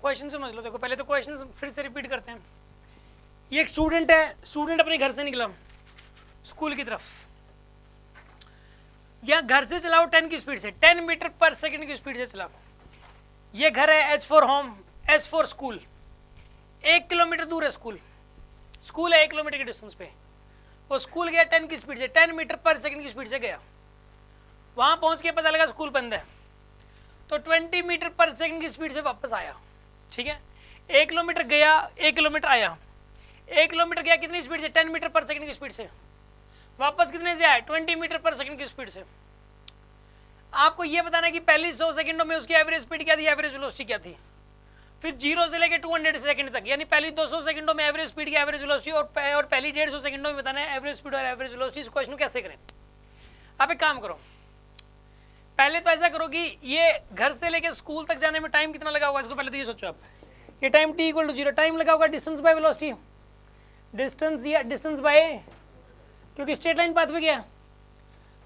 Question समझ लो। देखो पहले तो क्वेश्चन फिर से रिपीट करते हैं। ये एक स्टूडेंट है, स्टूडेंट अपने घर से निकला स्कूल की तरफ, या घर से चलाओ 10 की स्पीड से, 10 मीटर पर सेकंड की स्पीड से चलाओ। ये घर है, H for home, S for school. 1 kilometre दूर है स्कूल, स्कूल है 1 किलोमीटर के डिस्टेंस पे। वो स्कूल गया 10 की स्पीड से, 10 मीटर पर सेकंड की स्पीड से गया। वहां पहुंच के पता लगा स्कूल बंद है, तो 20 मीटर पर सेकंड की स्पीड से वापस आया। ठीक है, 1 किलोमीटर गया, 1 किलोमीटर आया। 1 किलोमीटर गया कितनी स्पीड से? 10 मीटर पर सेकंड की स्पीड से। वापस कितने से आया? 20 मीटर पर सेकंड की स्पीड से। आपको यह बताना है कि पहली 100 सेकंडों में उसकी एवरेज स्पीड क्या थी, एवरेज वेलोसिटी क्या थी। फिर 0 से लेकर 200 सेकंड तक, यानी पहली 200 सेकंडों में एवरेज स्पीड की एवरेज वेलोसिटी, और पहली 150 सेकंडों में बताना है एवरेज स्पीड और एवरेज वेलोसिटी। इस क्वेश्चन कैसे करें? आप एक काम करो, पहले तो ऐसा करो कि ये घर से लेकर स्कूल तक जाने में टाइम कितना लगा होगा, इसको पहले तो ये सोचो आप। ये टाइम t = 0 टाइम लगा होगा, डिस्टेंस बाय वेलोसिटी, डिस्टेंस या डिस्टेंस बाय, क्योंकि स्ट्रेट लाइन पाथ पे गया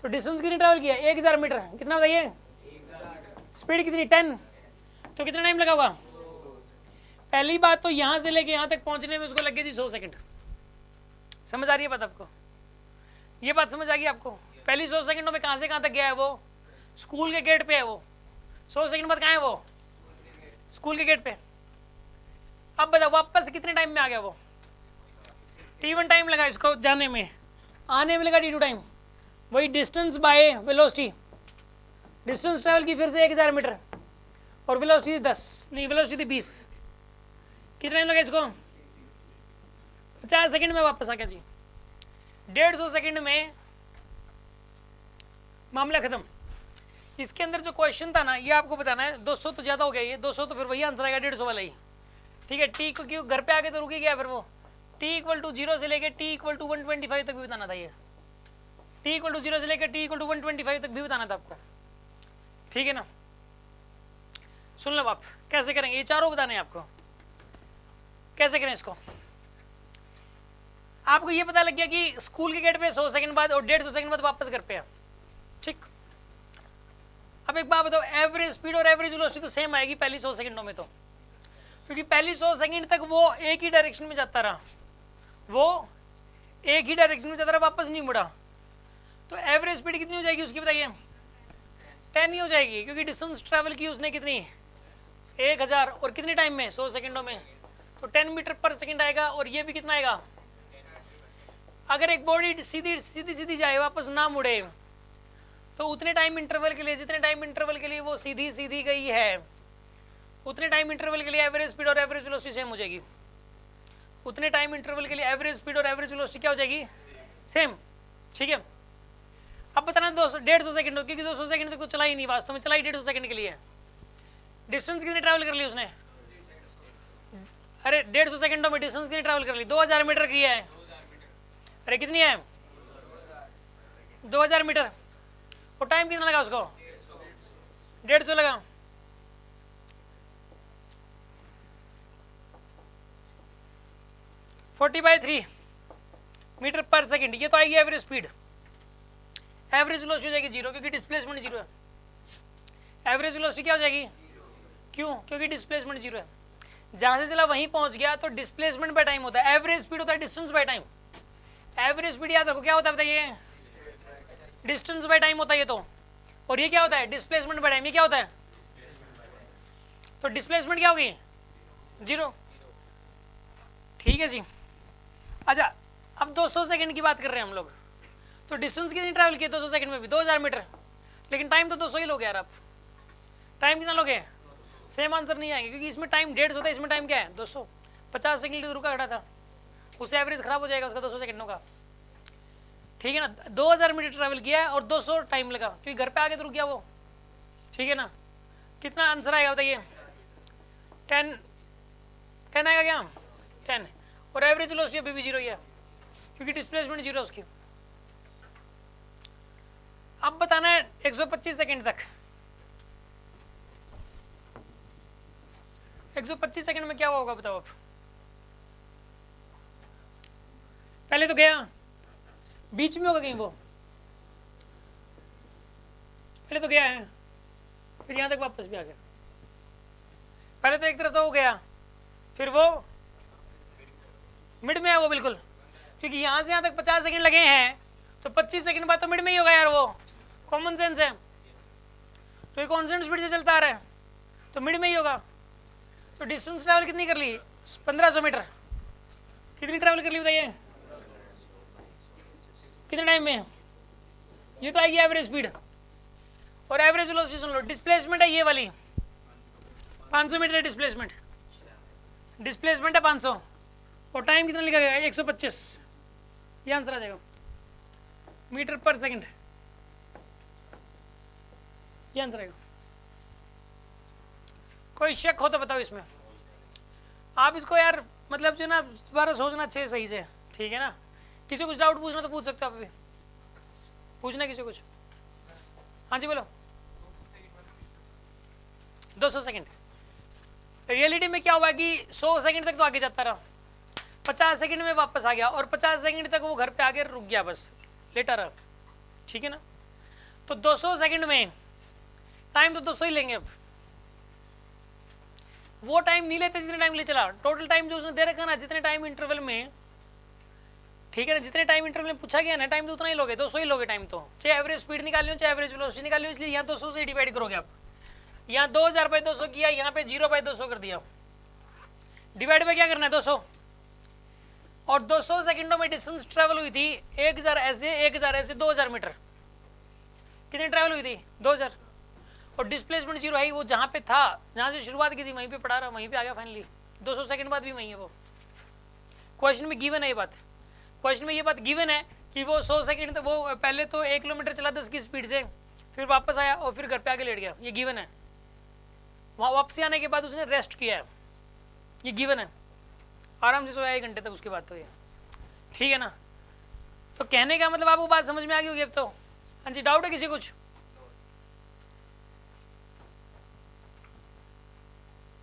तो डिस्टेंस कितनी ट्रैवल किया? 1000 मीटर। कितना बताइए? स्पीड कितनी? 10। तो कितना टाइम लगा होगा? पहली बात तो यहां से लेके यहां तक पहुंचने में उसको लगे जी 100 सेकंड। समझ आ रही है बात आपको? ये बात समझ आ गई आपको? पहली 100 सेकंडों में कहां से कहां तक गया है वो? स्कूल के गेट पे है वो। 100 सेकंड बाद कहां है वो? स्कूल के गेट पे। अब बताओ वापस कितने टाइम में आ गया वो? t1 टाइम लगा इसको जाने में, आने में लगा t2 टाइम। वही distance by velocity, distance travel की फिर से 1000 मीटर, और वेलोसिटी 10 नहीं, वेलोसिटी थी 20। कितना टाइम लगा इसको? 50 सेकंड में वापस आ गया जी। 150 सेकंड में मामला खत्म। इसके अंदर जो क्वेश्चन था ना, ये आपको बताना है। 200 तो ज्यादा हो गया, ये 200 तो फिर वही आंसर आएगा 150 वाला ही। ठीक है, टी को क्यों घर पे आके तो रुकी गया, फिर वो t = 0 से लेकर t = 125 तक भी बताना था। ये t = 0 से लेकर t = 125 तक भी बताना था आपको। ठीक है ना? सुन लो आप कैसे करेंगे, ये चारों बताने हैं आपको कैसे करें इसको। आपको ये पता लग गया कि स्कूल के गेट पे 100 सेकंड बाद और 150 सेकंड बाद वापस घर पे है। ठीक, अब एक बात बताओ, एवरेज स्पीड और एवरेज वेलोसिटी तो सेम आएगी पहली 100 सेकंडों में, तो क्योंकि पहली 100 सेकंड तक वो एक ही डायरेक्शन में जाता रहा, वो एक ही डायरेक्शन में जाता रहा, वापस नहीं मुड़ा। तो एवरेज स्पीड कितनी हो जाएगी उसकी बताइए? 10 ही हो जाएगी, क्योंकि डिस्टेंस ट्रैवल की उसने कितनी? 1000, और कितने टाइम में? 100 सेकंडों में। तो 10 मीटर पर सेकंड आएगा, और ये भी कितना आएगा? अगर एक बॉडी सीधी सीधी सीधी जाए, वापस ना मुड़े, तो उतने टाइम इंटरवल के लिए, जितने टाइम इंटरवल के लिए वो सीधी सीधी गई है, उतने टाइम इंटरवल के लिए एवरेज स्पीड और एवरेज वेलोसिटी सेम हो जाएगी। उतने टाइम इंटरवल के लिए एवरेज स्पीड और एवरेज वेलोसिटी क्या हो जाएगी? सेम। ठीक है, अब बताना 150 सेकंड, क्योंकि 200 सेकंड तक तो चला ही नहीं, वास्तव में चला ही 150 सेकंड के लिए। डिस्टेंस कितनी ट्रैवल कर ली उसने? अरे 150 सेकंडों में डिस्टेंस कितनी ट्रैवल कर ली? 2000 मीटर की है। अरे कितनी है? 2000 मीटर। और टाइम कितना लगा उसको? 150 लगा। (40/3 मीटर पर सेकंड। ये तो आएगी एवरेज स्पीड। एवरेज वेलोसिटी हो जाएगी 0, क्योंकि डिस्प्लेसमेंट 0 है। एवरेज वेलोसिटी क्या हो जाएगी? क्यों? क्योंकि डिस्प्लेसमेंट 0 है। जहां से चला वहीं पहुंच गया, तो डिस्प्लेसमेंट बाय टाइम होता है। एवरेज स्पीड होता है distance by time. Average speed याद रखो क्या होता है बताइए? डिस्टेंस बाय टाइम होता है ये तो। और ये क्या होता है? Displacement by time. ये क्या होता है? तो डिस्प्लेसमेंट क्या होगी? 0। ठीक है जी। अच्छा, अब 200 सेकंड की बात कर रहे हैं हम लोग, तो डिस्टेंस कितनी ट्रैवल किया 200 सेकंड में भी? 2000 मीटर। लेकिन टाइम तो 200 ही लोगे यार आप। टाइम कितना लोगे? सेम आंसर नहीं आएंगे, क्योंकि इसमें टाइम 150 था, इसमें टाइम क्या है? 200। 50 सेकंड के लिए रुका खड़ा था, उससे एवरेज खराब हो जाएगा उसका 200 सेकंडों का। ठीक है ना? 2000 मीटर ट्रैवल किया है और 200 टाइम लगा, क्योंकि घर पे आके तो रुक गया वो। ठीक है ना? कितना आंसर आएगा बताइए? 10 आएगा क्या? 10। और एवरेज वेलोसिटी अभी भी 0 ही है, क्योंकि डिस्प्लेसमेंट 0 है उसकी। अब बताना है 125 सेकंड तक। 125 सेकंड में क्या होगा बताओ आप? पहले तो गया, बीच में होगा कहीं वो? पहले तो गया है, फिर यहां तक वापस भी आ गया। पहले तो एक तरफ तो हो गया, फिर वो मिड में है वो बिल्कुल, क्योंकि यहाँ से यहाँ तक 50 सेकंड लगे हैं तो 25 सेकंड बाद तो मिड में ही होगा यार, वो कॉमन सेंस है। तो ये कॉन्स्टेंट स्पीड से चलता आ रहा है तो मिड में ही होगा। तो डिस्टेंस ट्रैवल कितनी कर ली? 1500 मीटर। कितनी ट्रैवल कर ली बताइए, कितने टाइम में? ये तो आएगी एवरेज स्पीड, और एवरेज वेलोसिटी सुन लो, डिस्प्लेसमेंट है ये वाली 500 मीटर है डिस्प्लेसमेंट, डिस्प्लेसमेंट है 500, और टाइम कितना लिखा गया? 125। ये आंसर आ जाएगा, मीटर पर सेकंड, ये आंसर आएगा। कोई शक हो तो बताओ इसमें। आप इसको यार मतलब जो ना दोबारा सोचना अच्छे सही से, ठीक है ना। किसी को कुछ डाउट पूछना तो पूछ सकते हो आप भी, पूछना किसी को कुछ। हाँ जी बोलो। 200 सेकंड। रियलिटी में क्या हुआ कि 100 सेकंड तक तो आगे जाता रहा, 50 सेकंड में वापस आ गया, और 50 सेकंड तक वो घर पे आके रुक गया, बस लेटा रहा, ठीक है ना। तो 200 सेकंड में टाइम तो 200 ही लेंगे। अब वो टाइम नहीं लेते जितने टाइम ले चला, टोटल टाइम जो उसने दे रखा ना जितने टाइम इंटरवल में, ठीक है ना, जितने टाइम इंटरवल में पूछा गया ना टाइम तो उतना ही लोगे, 200 ही लोगे टाइम तो, चाहे एवरेज स्पीड निकाल लो चाहे एवरेज वेलोसिटी निकाल लो। इसलिए यहाँ 200 से डिवाइड करोगे आप, यहाँ 2000/200 किया, यहाँ पे 0/200 कर दिया, डिवाइड में क्या करना है 200, और 200 सेकंडों में डिस्टेंस ट्रेवल हुई थी 1000 ऐसे 1000 ऐसे 2000 मीटर। कितनी ट्रेवल हुई थी? 2000। और डिस्प्लेसमेंट 0 है, वो जहाँ पे था, जहाँ से शुरुआत की थी वहीं पे पड़ा रहा, वहीं पे आ गया फाइनली। 200 सेकंड बाद भी वहीं है वो। क्वेश्चन में गिवन है ये बात, क्वेश्चन में ये बात गिवन है कि वो 100 सेकंड तक वो पहले तो 1 किलोमीटर चला 10 की स्पीड से, फिर वापस आया और फिर घर पे आके लेट गया, ये गिवन है। वहाँ वापसी आने के बाद उसने रेस्ट किया है, ये गिवन है। आराम से सोया 1 घंटे तक उसके बाद, तो ये ठीक है ना। तो कहने का मतलब आपको बात समझ में आ गई होगी अब तो। हाँ जी, डाउट है किसी कुछ?